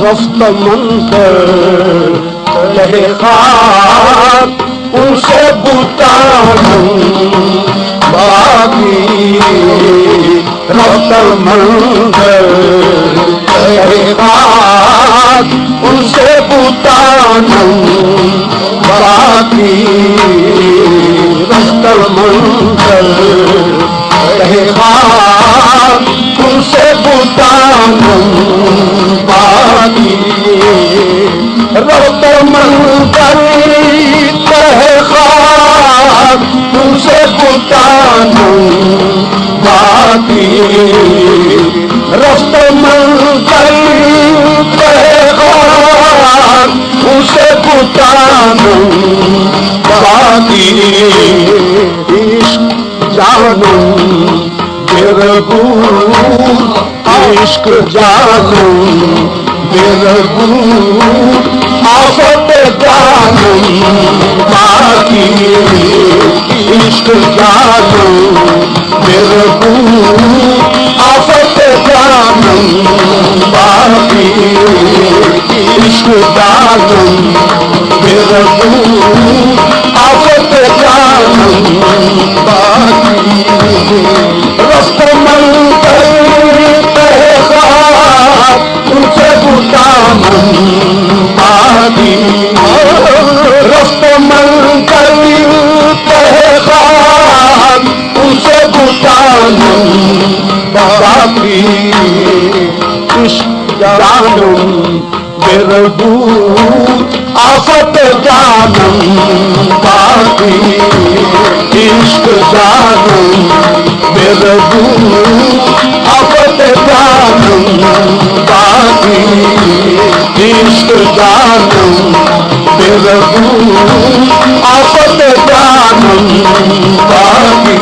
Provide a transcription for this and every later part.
رفت منکر رہے خاک ان سے بتانم باقی رفت منکر رہے خاک ان سے بتانم باقی رفت منکر رہے خاک ان سے بتانم باقی رفت منکر رہے خاک ان سے بتانم باقی رفت منکر رہے خاک ان سے بتانم باقی عشق جانم برگور عشق جانم برگور آفت جانم باقی عشق جانم برگور آفت جانم باقی عشق جانم برگور آفت جانم باقی رفت منکر رہے خاک ان سے بتانم باقی رفت منکر رہے خاک ان سے بتانم باقی عشق جانم برگور آفت جانم باقی عشق جانم برگور آفت جانم باقی عشق جانم برگور آفت جانم باقی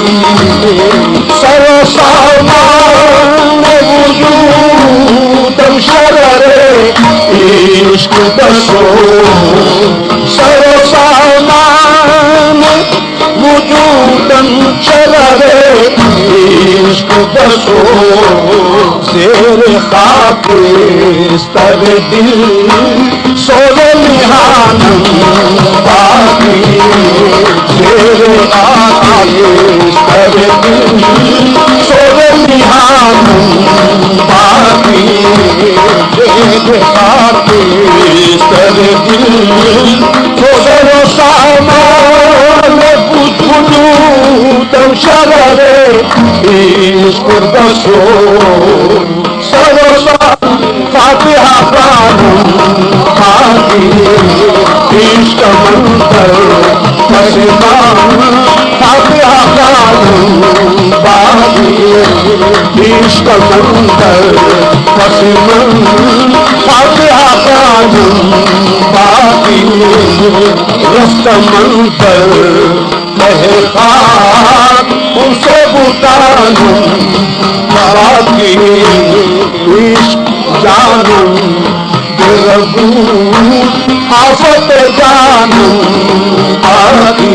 سر سامان وجودم شرر عشق دسو سر سامان وجودم شرر عشق دسو زیر خاک استر دل سوز نہانم باقی زیر خاک استر دل سوز نہانم باقی زیر خاک استر دل سوز سامان وجودم شرر عشق دسو سروسا فاتحہ خانم باقی عشق منکر پسمان فاتحہ خانم باقی عشق منکر پسمان فاتحہ خانم باقی رفت منکر رہے خاک ان سے بتانم باقی عشق جانم برگور آفت جانم باقی